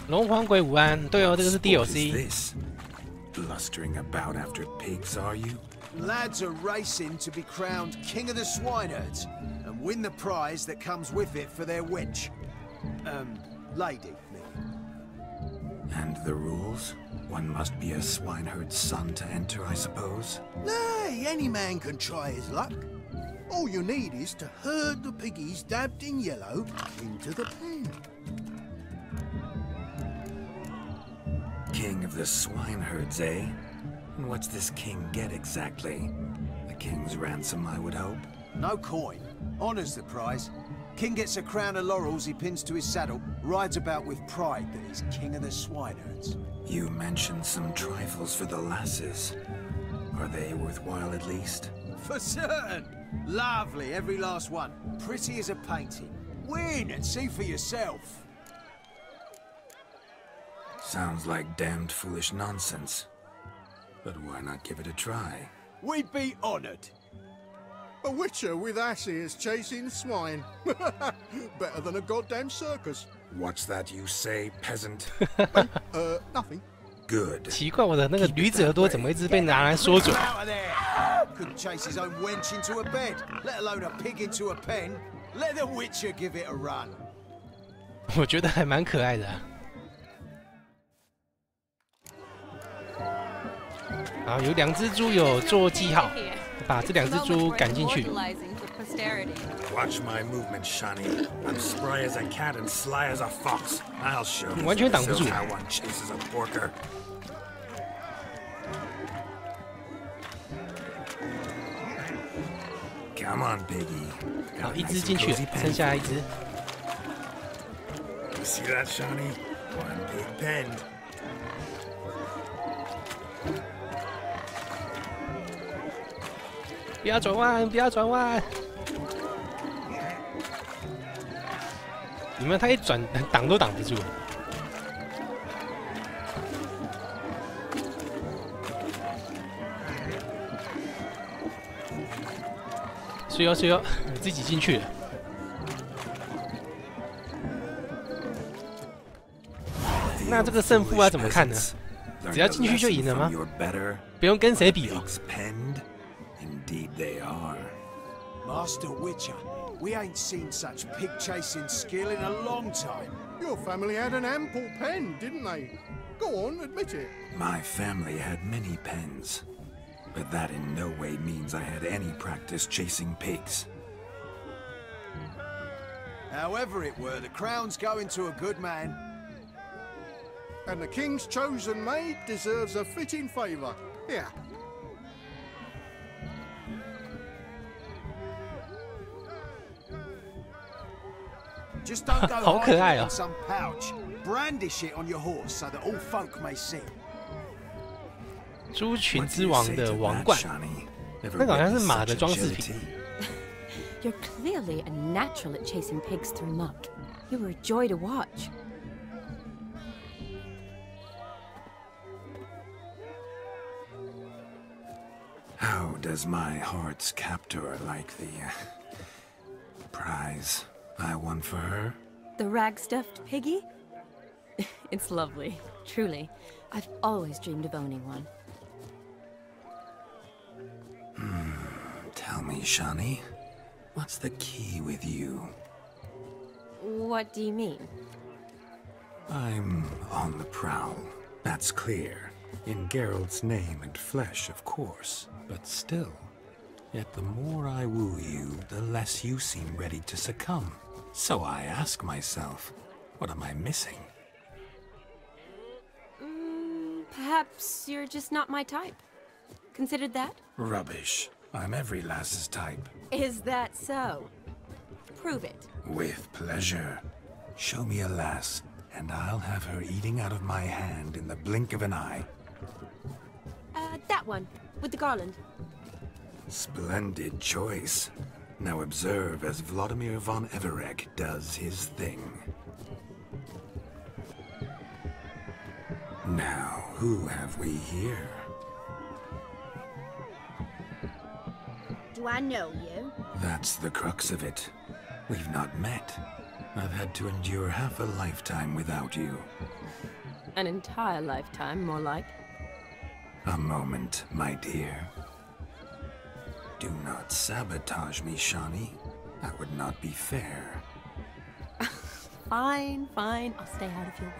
龙皇鬼午安，对哦，这个是 DLC。 Blustering about after pigs, are you? Lads are racing to be crowned king of the swineherds and win the prize that comes with it for their wench. Lady, And the rules? One must be a swineherd's son to enter, I suppose? Nay, any man can try his luck. All you need is to herd the piggies dabbed in yellow into the pen. King of the swineherds, eh? And what's this king get exactly? A king's ransom, I would hope. No coin. Honours the prize. King gets a crown of laurels he pins to his saddle, rides about with pride that he's king of the swineherds. You mentioned some trifles for the lasses. Are they worthwhile at least? For certain. Lovely, every last one. Pretty as a painting. Win and see for yourself. Sounds like damned foolish nonsense. But why not give it a try? We'd be honoured. A witcher with asses chasing swine. Better than a goddamn circus. What's that you say, peasant? Nothing. Good. 奇怪，我的那个驴子耳朵怎么一直被拿来说嘴？ Out of there! Couldn't chase his own wench into a bed, let alone a pig into a pen. Let the witcher give it a run. 我觉得还蛮可爱的啊。好，有2只猪有做记号，把这2只猪赶进去。 Watch my movement, Shani. I'm spry as a cat and sly as a fox. I'll show you 完全挡不住。 how one chases a porker. Come on, Piggy. 好，一只进去了，剩下1只。 You see that, Shani? One pig penned. 不要转弯，不要转弯！你们他一转，挡都挡不住。是哟是哟，自己进去了。那这个胜负要怎么看呢？只要进去就赢了吗？不用跟谁比哦。 Indeed they are. Master Witcher, we ain't seen such pig-chasing skill in a long time. Your family had an ample pen, didn't they? Go on, admit it. My family had many pens, but that in no way means I had any practice chasing pigs. However it were, the crown's going to a good man. And the king's chosen maid deserves a fitting favour. Here. Just don't go 好可爱 hiding 哦 in some pouch. Brandish it on your horse so that all folk may see. 猪群之王的王冠，那个好像是马的装饰品。 You're clearly a natural at chasing pigs through muck. You were a joy to watch. How does my heart's captor like the prize I won for her? The rag-stuffed piggy? It's lovely, truly. I've always dreamed of owning one. Tell me, Shani, what's the key with you? What do you mean? I'm on the prowl, that's clear. In Geralt's name and flesh, of course, but still. Yet the more I woo you, the less you seem ready to succumb. So I ask myself, what am I missing? Perhaps you're just not my type. Considered that? Rubbish. I'm every lass's type. Is that so? Prove it. With pleasure. Show me a lass, and I'll have her eating out of my hand in the blink of an eye. That one, with the garland. Splendid choice. Now observe as Vladimir von Everegg does his thing. Now, who have we here? Do I know you? That's the crux of it. We've not met. I've had to endure half a lifetime without you. An entire lifetime, more like. A moment, my dear. Do not sabotage me, Shawnee. That would not be fair. Fine, fine. I'll stay out of your way.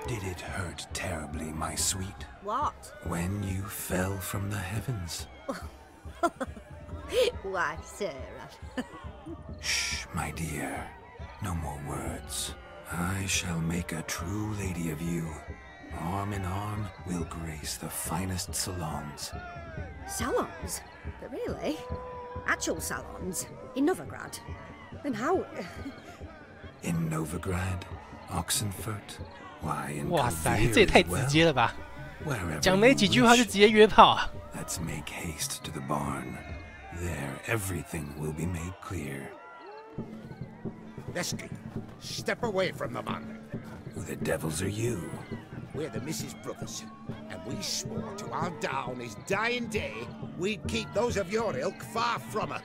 Did it hurt terribly, my sweet? What? When you fell from the heavens? Why, Sarah. Shh, my dear. No more words. I shall make a true lady of you. Arm in arm, we'll grace the finest salons. Salons? But really? Actual salons? In Novigrad? Then how? In Novigrad, Oxenfurt, why in 哇塞， Kavir 这也太 as 直 well. 接了吧！ Wherever 讲没 you 几句话就 wish. 直接约炮啊！ Let's make haste to the barn. There, everything will be made clear. Lesky, step away from the man. Who the devils are you? We're the Mrs. Brothers, and we swore to our down his dying day we'd keep those of your ilk far from her.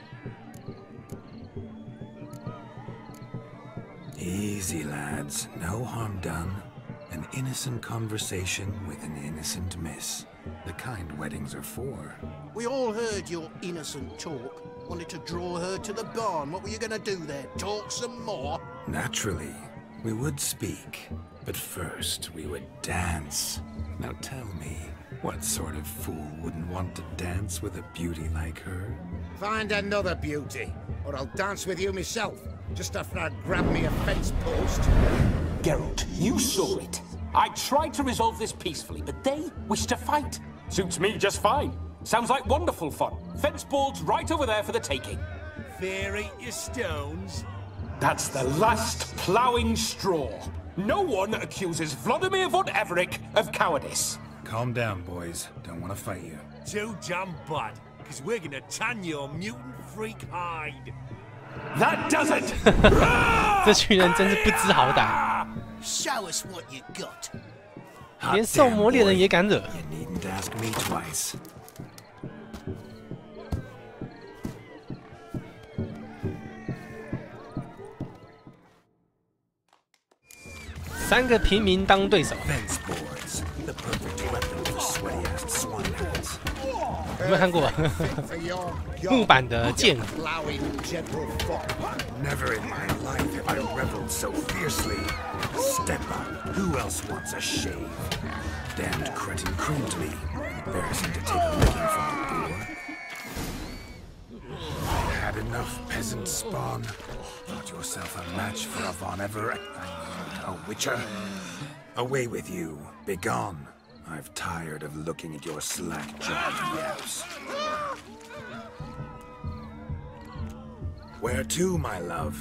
Easy, lads. No harm done. An innocent conversation with an innocent miss. The kind weddings are for. We all heard your innocent talk. Wanted to draw her to the barn. What were you gonna do there? Talk some more? Naturally, we would speak. But first, we would dance. Now tell me, what sort of fool wouldn't want to dance with a beauty like her? Find another beauty, or I'll dance with you myself, just after I grab me a fence post. Geralt, you saw it. I tried to resolve this peacefully, but they wish to fight. Suits me just fine. Sounds like wonderful fun. Fence boards right over there for the taking. Fear eat your stones. That's the last ploughing straw. No one accuses Vladimir von Everett of cowardice. Calm down, boys. Don't want to fight you. Too damn bad, because we're gonna tan your mutant freak hide. That does it! 这群人真是不知好歹， Show us what you got. 连兽魔猎人也敢惹。 You needn't ask me twice. 3个平民当对手， Fence boards, the perfect weapon for sweaty-ass swineheads. 有没有看过 For your 木板的剑？ plowing gentle foot. Never in my life have I reveled so fiercely. Step up. Who else wants a shave? Damned cretin crooned me. Embarrassing to take a licking from a boor. Had enough, peasant spawn. Thought yourself a match for a Von Everett. A witcher. Away with you. Begone. I've tired of looking at your slack-jawed yaps. Where to, my love?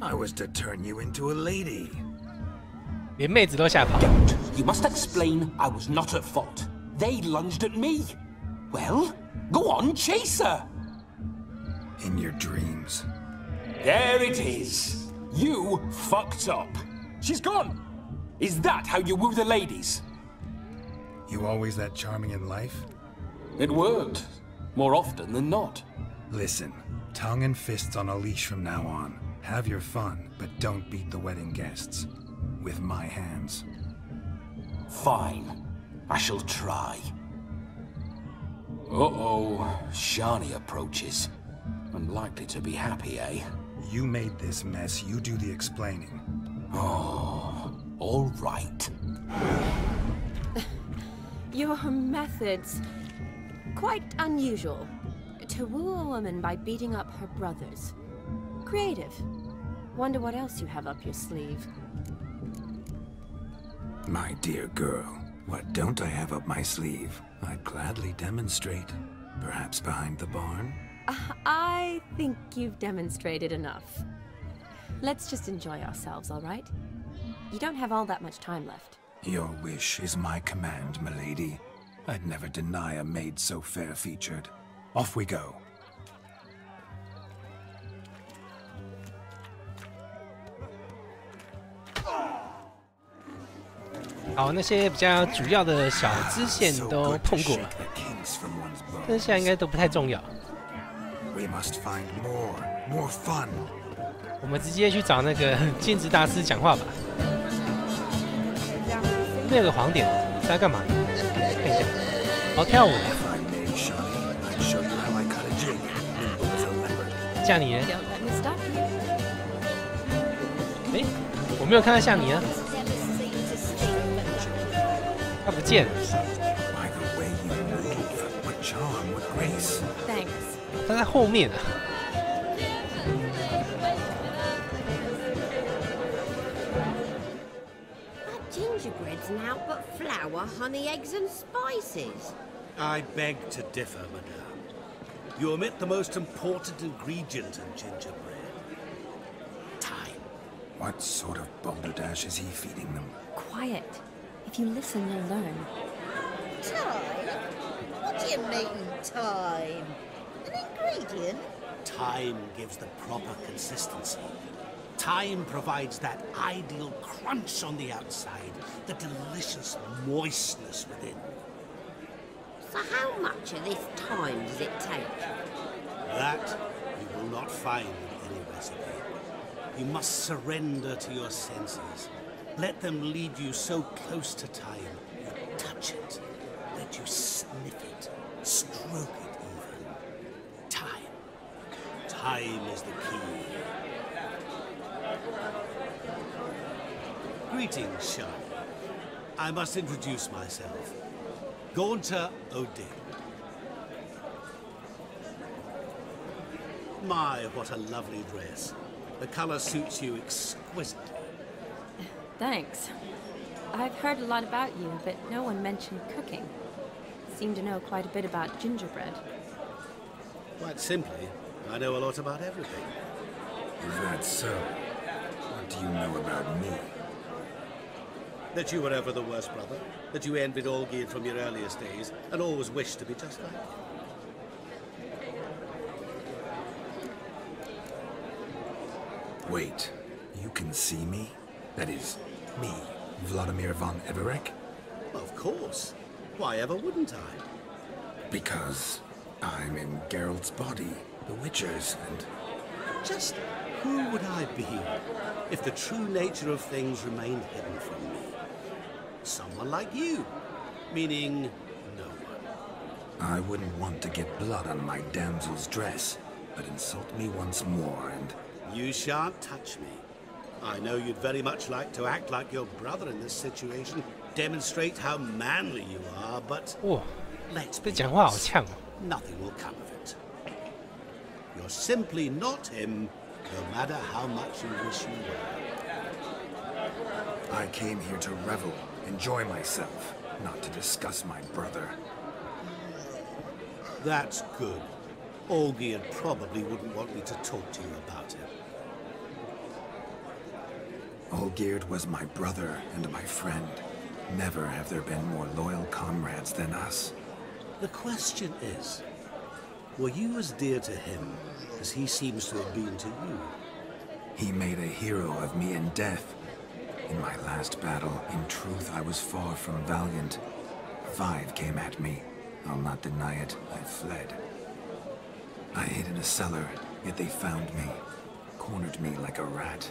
I was to turn you into a lady. 连妹子都吓跑。 You must explain I was not at fault. They lunged at me. Well, go on, chase her. In your dreams. There it is. You fucked up. She's gone. Is that how you woo the ladies? You always that charming in life? It worked. More often than not. Listen, tongue and fists on a leash from now on. Have your fun, but don't beat the wedding guests. With my hands. Fine. I shall try. Uh-oh. Shani approaches. Unlikely to be happy, eh? You made this mess, you do the explaining. Oh, all right. Your methods, quite unusual. To woo a woman by beating up her brothers. Creative. Wonder what else you have up your sleeve. My dear girl, what don't I have up my sleeve? I'd gladly demonstrate. Perhaps behind the barn? I think you've demonstrated enough. Let's just enjoy ourselves, all right? You don't have all that much time left. Your wish is my command, milady. I'd never deny a maid so fair-featured. Off we go. 好，那些比较主要的小支线都碰过了。 Shake the kinks from one's bones. 但是现在应该都不太重要。We must find more fun. 我们直接去找那个镜子大师讲话吧。那有个黄点是在干嘛？看一下，哦，跳舞的。像你呢？哎，我没有看到像你啊，他不见了。他在后面啊。Gingerbread's now but flour, honey, eggs, and spices. I beg to differ, madame. You omit the most important ingredient in gingerbread. Time. What sort of balderdash is he feeding them? Quiet. If you listen, you'll learn. Time? What do you mean, time? An ingredient? Time gives the proper consistency. Time provides that ideal crunch on the outside, the delicious moistness within. So how much of this time does it take? That you will not find in any recipe. You must surrender to your senses. Let them lead you so close to time, you touch it. Let you sniff it, stroke it even. Time. Time is the key. Greetings, Charlie. I must introduce myself. Gaunter O'Dill. My, what a lovely dress. The color suits you exquisitely. Thanks. I've heard a lot about you, but no one mentioned cooking. Seem to know quite a bit about gingerbread. Quite simply, I know a lot about everything. Is that so? What do you know about me? That you were ever the worst brother, that you envied Olgierd from your earliest days, and always wished to be just like him. Wait, you can see me? That is, me, Vladimir von Everek? Of course. Why ever wouldn't I? Because I'm in Geralt's body, the Witcher's, and... Just who would I be if the true nature of things remained hidden from me? Someone like you, meaning no one. I wouldn't want to get blood on my damsel's dress, but insult me once more and... You shan't touch me. I know you'd very much like to act like your brother in this situation, demonstrate how manly you are, but... let's be honest, nothing will come of it. You're simply not him, no matter how much you wish you were. I came here to revel, enjoy myself, not to discuss my brother. That's good. Olgierd probably wouldn't want me to talk to you about him. Olgierd was my brother and my friend. Never have there been more loyal comrades than us. The question is, were you as dear to him as he seems to have been to you? He made a hero of me in death. In my last battle, in truth, I was far from valiant. 5 came at me. I'll not deny it, I fled. I hid in a cellar, yet they found me. Cornered me like a rat.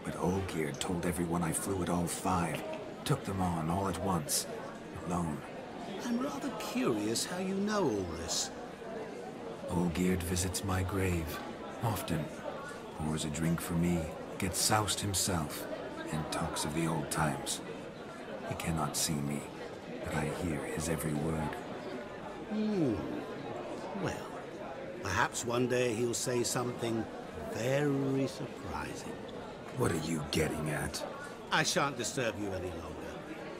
But Olgierd told everyone I flew at all 5. Took them on all at once. Alone. I'm rather curious how you know all this. Olgierd visits my grave. Often. Pours a drink for me. Gets soused himself. And talks of the old times. He cannot see me. But I hear his every word. Well, perhaps one day he'll say something very surprising. What are you getting at? I shan't disturb you any longer.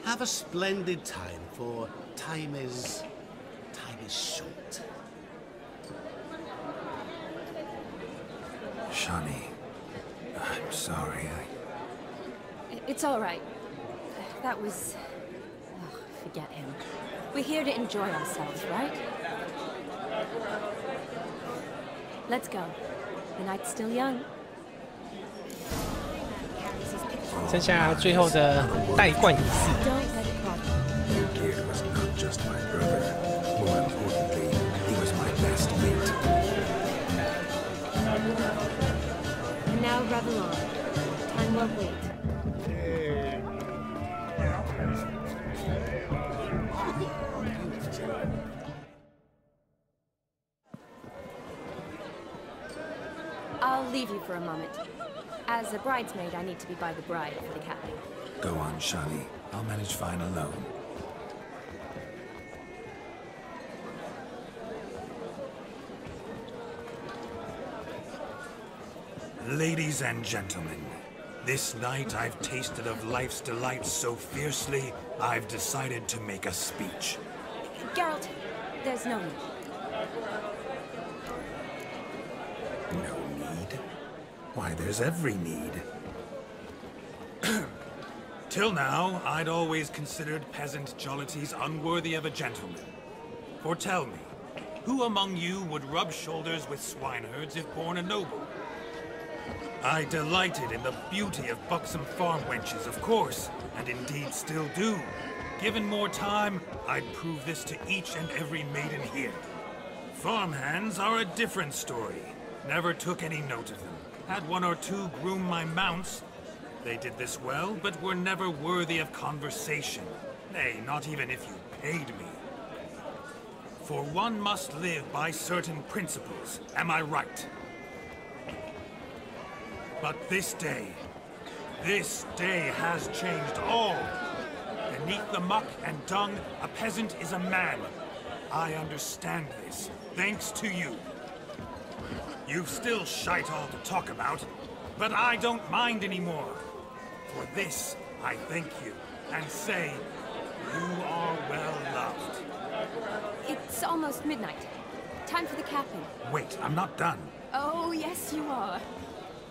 Have a splendid time, for time is short. Shani, I'm sorry, It's all right. That was... Oh, forget him. We're here to enjoy ourselves, right? Let's go. The night's still young. 剩下最后的带冠仪式。Olgierd was not just my brother. More importantly, revel on. Time won't wait. I'll leave you for a moment. As a bridesmaid, I need to be by the bride for the capping. Go on, Shani. I'll manage fine alone. Ladies and gentlemen, this night I've tasted of life's delights so fiercely, I've decided to make a speech. Geralt, there's no need. No need? Why, there's every need. Till now, I'd always considered peasant jollities unworthy of a gentleman. For tell me, who among you would rub shoulders with swineherds if born a noble? I delighted in the beauty of buxom farm wenches, of course, and indeed still do. Given more time, I'd prove this to each and every maiden here. Farmhands are a different story. Never took any note of them. Had one or two groom my mounts. They did this well, but were never worthy of conversation. Nay, not even if you paid me. For one must live by certain principles, am I right? But this day has changed all. Beneath the muck and dung, a peasant is a man. I understand this, thanks to you. You've still shite all to talk about, but I don't mind anymore. For this, I thank you, and say, you are well loved. It's almost midnight. Time for the capping. Wait, I'm not done. Oh, yes, you are.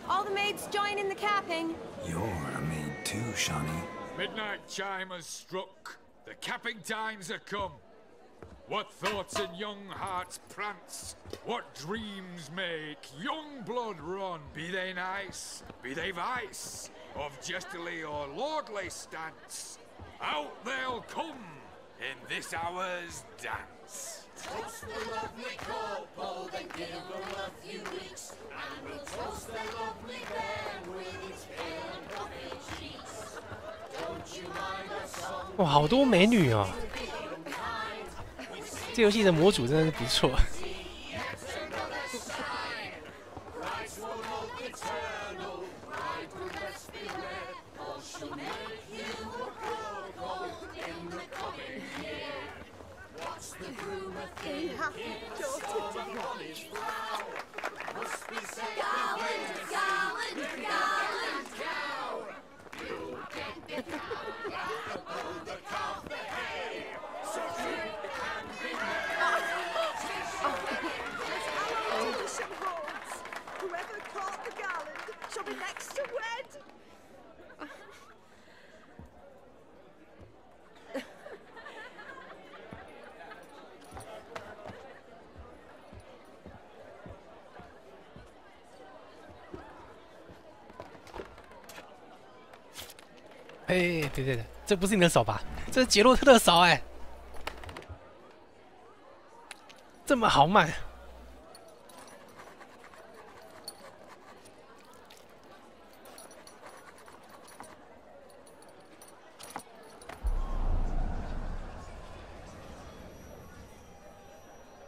All the maids join in the capping. You're a maid too, Shani. Midnight chime has struck. The capping times are come. What thoughts in young hearts prance? What dreams make young blood run? Be they nice, be they vice, of jestily or lordly stance, out they'll come in this hour's dance. Toast the lovely couple, then give them a few weeks, and we'll toast the lovely band with its pale and puffy cheeks. Don't you mind a song? 哇，好多美女哦！这游戏的模组真的是不错。Whoever caught the garland shall be next to wed.哎，对，这不是你的手吧？这是杰洛特的手哎，这么豪迈。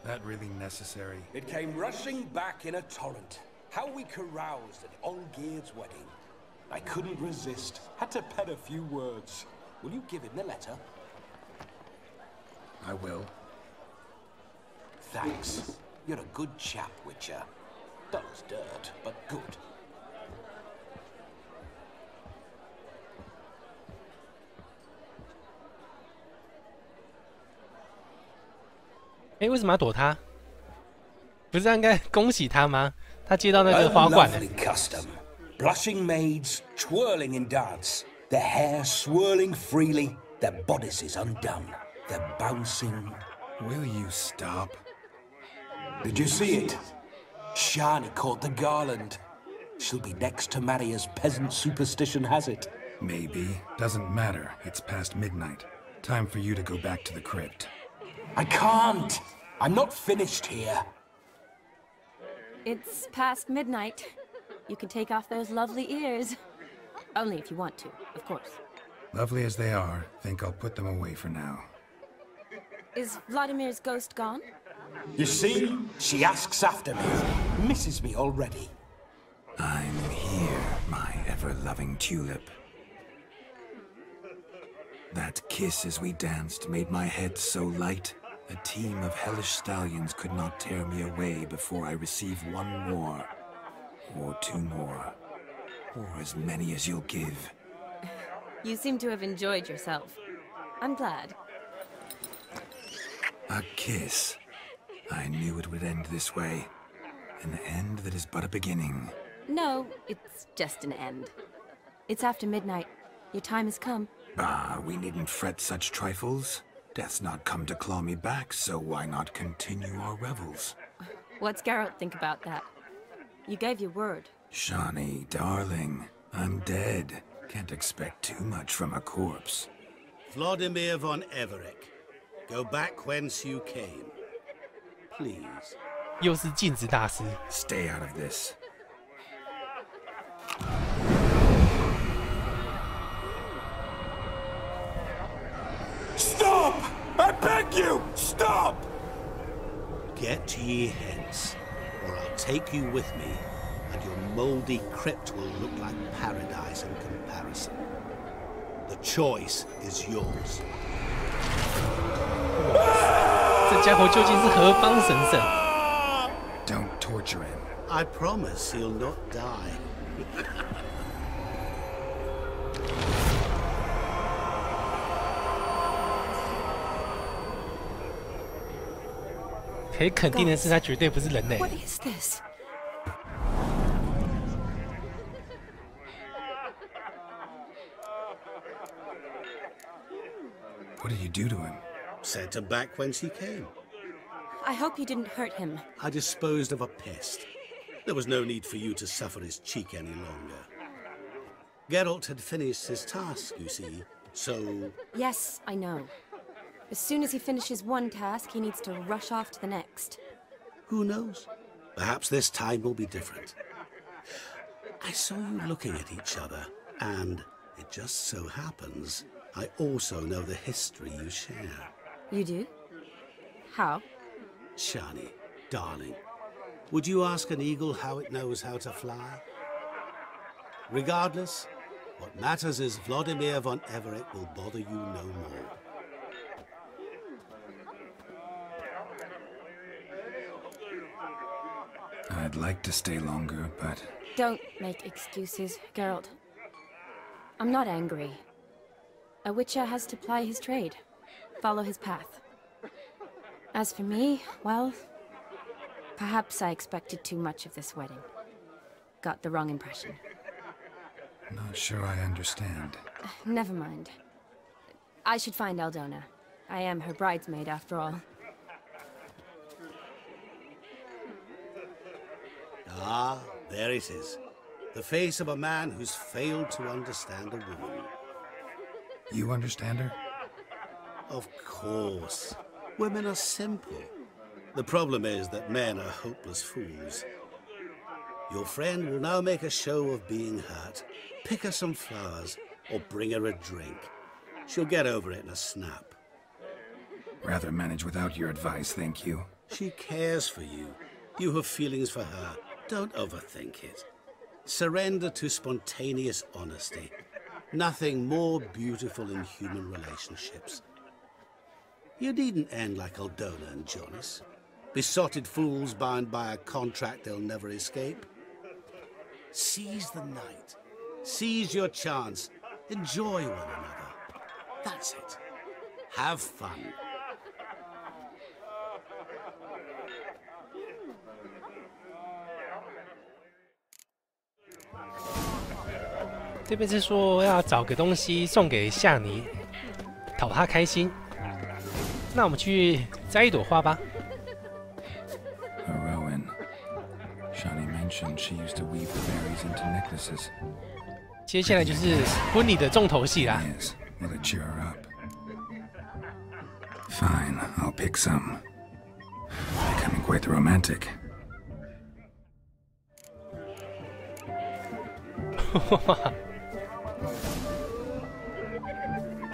That really necessary? It came rushing back in a torrent. How we caroused at Olgierd's wedding. I couldn't resist. Had to pen a few words. Will you give him the letter? I will. Thanks. You're a good chap, Witcher. Dull as dirt, but good.哎，为什么要躲他？不是应该恭喜他吗？他接到那个花冠了。 custom. Blushing maids twirling in dance, their hair swirling freely, their bodices undone, their bouncing. Will you stop? Did you see it? Shani caught the garland. She'll be next to marry as peasant superstition has it. Maybe. Doesn't matter. It's past midnight. Time for you to go back to the crypt. I can't. I'm not finished here. It's past midnight. you can take off those lovely ears. Only if you want to, of course. Lovely as they are, think I'll put them away for now. Is Vladimir's ghost gone? You see? She asks after me. Misses me already. I'm here, my ever-loving tulip. That kiss as we danced made my head so light. A team of hellish stallions could not tear me away before I receive one more. Or two more. Or as many as you'll give. You seem to have enjoyed yourself. I'm glad. A kiss. I knew it would end this way. An end that is but a beginning. No, it's just an end. It's after midnight. Your time has come. Ah, we needn't fret such trifles. Death's not come to claw me back, so why not continue our revels? What's Geralt think about that? You gave your word. Shani, darling, I'm dead. Can't expect too much from a corpse. Vladimir von Everett, go back whence you came. Please. 又是镜子大师。 Stay out of this. Stop! I beg you! Stop! Get ye hence, or I'll take you with me, and your moldy crypt will look like paradise in comparison. The choice is yours. 这家伙究竟是何方神圣？ Don't torture him. I promise he'll not die. 可以肯定的是，他绝对不是人类。 What is this? What did you do to him? Sent him back whence he came. I hope you didn't hurt him. I disposed of a pest. There was no need for you to suffer his cheek any longer. Geralt had finished his task, you see, so... Yes, I know. As soon as he finishes one task, he needs to rush off to the next. Who knows? Perhaps this time will be different. I saw you looking at each other, and it just so happens I also know the history you share. You do? How? Shani, darling, would you ask an eagle how it knows how to fly? Regardless, what matters is Vladimir von Everett will bother you no more. I'd like to stay longer, but... Don't make excuses, Geralt. I'm not angry. A witcher has to ply his trade, follow his path. As for me, well, perhaps I expected too much of this wedding. Got the wrong impression. Not sure I understand. Never mind. I should find Aldona. I am her bridesmaid, after all. Ah, there it is. The face of a man who's failed to understand a woman. You understand her? Of course. Women are simple. The problem is that men are hopeless fools. Your friend will now make a show of being hurt, pick her some flowers, or bring her a drink. She'll get over it in a snap. Rather manage without your advice, thank you. She cares for you. You have feelings for her. Don't overthink it. Surrender to spontaneous honesty. Nothing more beautiful in human relationships. You needn't end like Aldona and Jonas. Besotted fools bound by a contract they'll never escape. Seize the night. Seize your chance. Enjoy one another. That's it. Have fun. 这边是说要找个东西送给夏妮，讨她开心。那我们去摘一朵花吧。Rowan. Shani mentioned she used to weave the berries into necklaces. 接下来就是婚礼的重头戏啦。 Yes, will it cheer her up? Fine, I'll pick some. Becoming quite the romantic.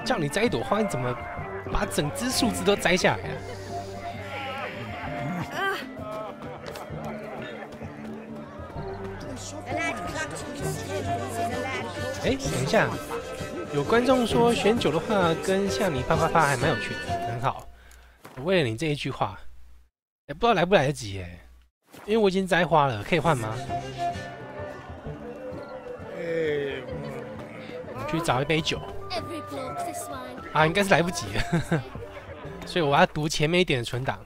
叫你摘一朵花，你怎么把整只树枝都摘下来了？哎，等一下，有观众说选酒的话跟像你啪啪啪还蛮有趣的，很好。我为了你这一句话，也不知道来不来得及哎，因为我已经摘花了，可以换吗？我去找一杯酒。啊，应该是来不及了，所以我要读前面一点的存档。